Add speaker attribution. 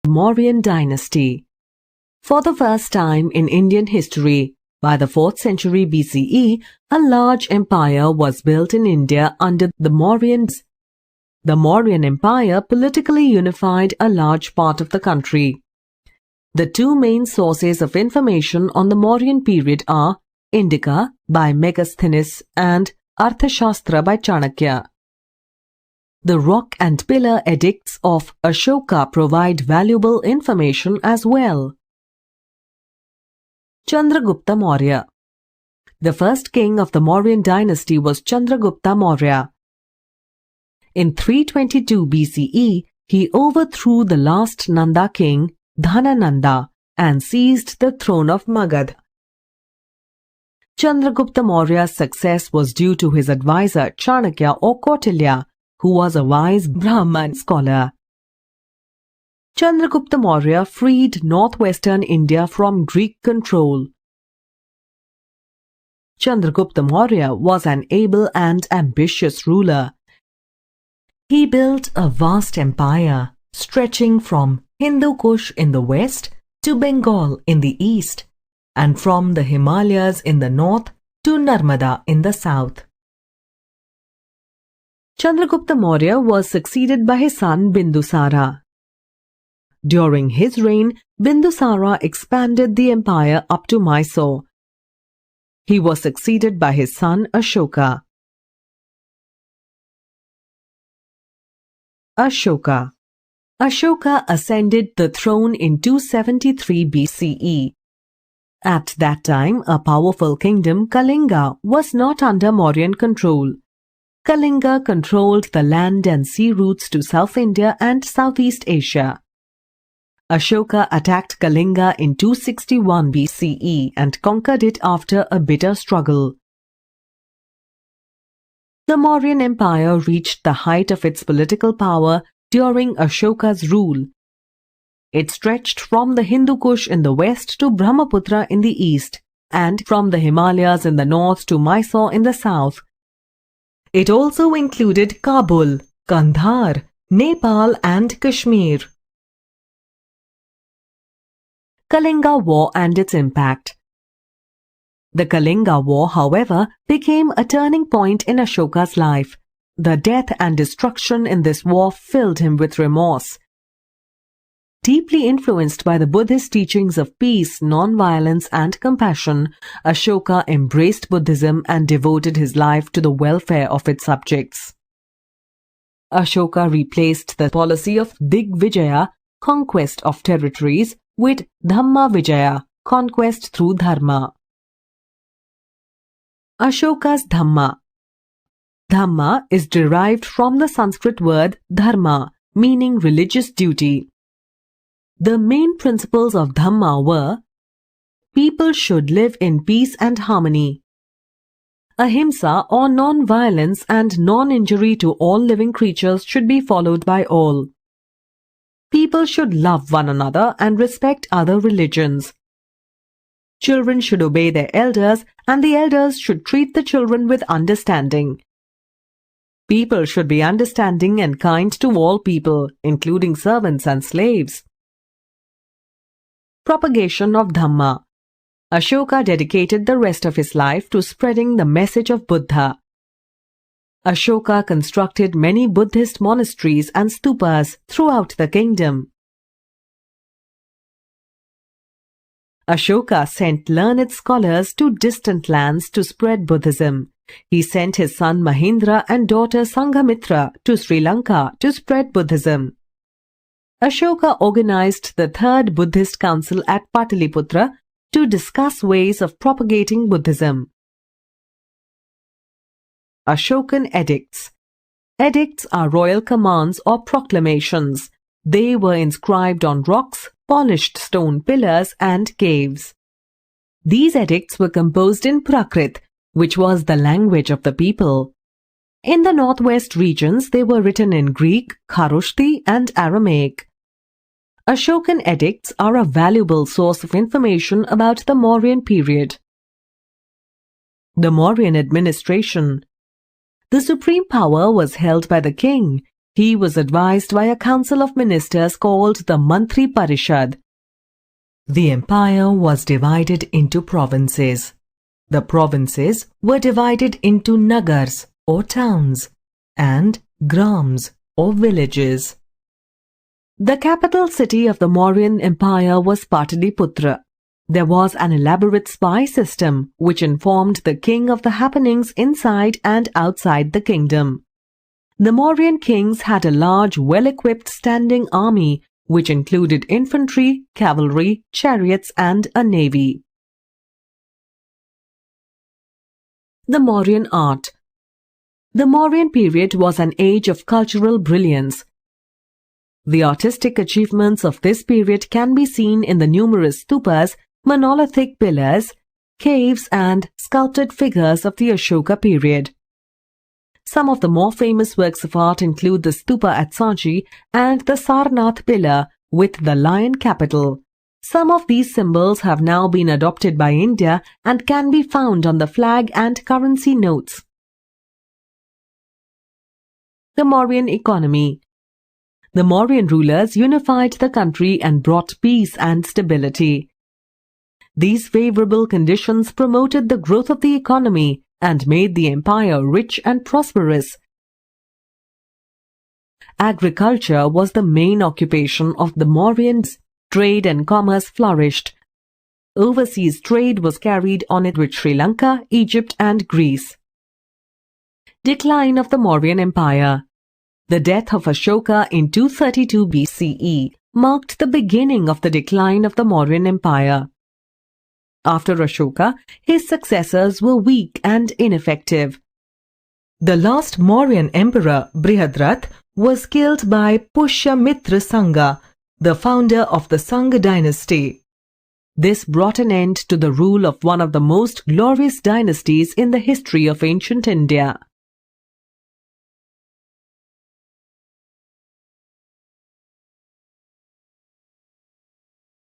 Speaker 1: Mauryan dynasty. For the first time in Indian history, by the 4th century BCE, a large empire was built in India under the Mauryans. The Mauryan Empire politically unified a large part of the country. The two main sources of information on the Mauryan period are Indica by Megasthenes and Arthashastra by Chanakya. The rock and pillar edicts of Ashoka provide valuable information as well. Chandragupta Maurya. The first king of the Mauryan dynasty was Chandragupta Maurya. In 322 BCE, he overthrew the last Nanda king, Dhanananda, and seized the throne of Magad. Chandragupta Maurya's success was due to his advisor Chanakya or Kautilya, who was a wise Brahman scholar. Chandragupta Maurya freed northwestern India from Greek control. Chandragupta Maurya was an able and ambitious ruler. He built a vast empire stretching from Hindu Kush in the west to Bengal in the east, and from the Himalayas in the north to Narmada in the south. Chandragupta Maurya was succeeded by his son Bindusara. During his reign, Bindusara expanded the empire up to Mysore. He was succeeded by his son Ashoka. Ashoka ascended the throne in 273 BCE. At that time, a powerful kingdom, Kalinga, was not under Mauryan control. Kalinga controlled the land and sea routes to South India and Southeast Asia. Ashoka attacked Kalinga in 261 BCE and conquered it after a bitter struggle. The Mauryan Empire reached the height of its political power during Ashoka's rule. It stretched from the Hindu Kush in the west to Brahmaputra in the east, and from the Himalayas in the north to Mysore in the south. It also included Kabul, Kandhar, Nepal and Kashmir. Kalinga War and its impact. The Kalinga War, however, became a turning point in Ashoka's life. The death and destruction in this war filled him with remorse. Deeply influenced by the Buddhist teachings of peace, non-violence and compassion, Ashoka embraced Buddhism and devoted his life to the welfare of its subjects. Ashoka replaced the policy of Digvijaya, conquest of territories, with Dhamma Vijaya, conquest through Dharma. Ashoka's Dhamma. Dhamma is derived from the Sanskrit word dharma, meaning religious duty. The main principles of Dhamma were: people should live in peace and harmony. Ahimsa or non-violence and non-injury to all living creatures should be followed by all. People should love one another and respect other religions. Children should obey their elders and the elders should treat the children with understanding. People should be understanding and kind to all people, including servants and slaves. Propagation of Dhamma. Ashoka dedicated the rest of his life to spreading the message of Buddha. Ashoka constructed many Buddhist monasteries and stupas throughout the kingdom. Ashoka sent learned scholars to distant lands to spread Buddhism. He sent his son Mahindra and daughter Sanghamitra to Sri Lanka to spread Buddhism. Ashoka organized the Third Buddhist Council at Pataliputra to discuss ways of propagating Buddhism. Ashokan Edicts. Edicts are royal commands or proclamations. They were inscribed on rocks, polished stone pillars and caves. These edicts were composed in Prakrit, which was the language of the people. In the northwest regions, they were written in Greek, Kharoshthi and Aramaic. Ashokan edicts are a valuable source of information about the Mauryan period. The Mauryan administration. The supreme power was held by the king. He was advised by a council of ministers called the Mantri Parishad. The empire was divided into provinces. The provinces were divided into nagars or towns and grams or villages. The capital city of the Mauryan Empire was Pataliputra. There was an elaborate spy system which informed the king of the happenings inside and outside the kingdom. The Mauryan kings had a large, well-equipped standing army which included infantry, cavalry, chariots and a navy. The Mauryan art. The Mauryan period was an age of cultural brilliance. The artistic achievements of this period can be seen in the numerous stupas, monolithic pillars, caves and sculpted figures of the Ashoka period. Some of the more famous works of art include the stupa at Sanchi and the Sarnath pillar with the lion capital. Some of these symbols have now been adopted by India and can be found on the flag and currency notes. The Mauryan economy. The Mauryan rulers unified the country and brought peace and stability. These favorable conditions promoted the growth of the economy and made the empire rich and prosperous. Agriculture was the main occupation of the Mauryans. Trade and commerce flourished. Overseas trade was carried on it with Sri Lanka, Egypt and Greece. Decline of the Mauryan Empire. The death of Ashoka in 232 BCE marked the beginning of the decline of the Mauryan Empire. After Ashoka, his successors were weak and ineffective. The last Mauryan emperor, Brihadrath, was killed by Pushyamitra Sangha, the founder of the Sangha dynasty. This brought an end to the rule of one of the most glorious dynasties in the history of ancient India.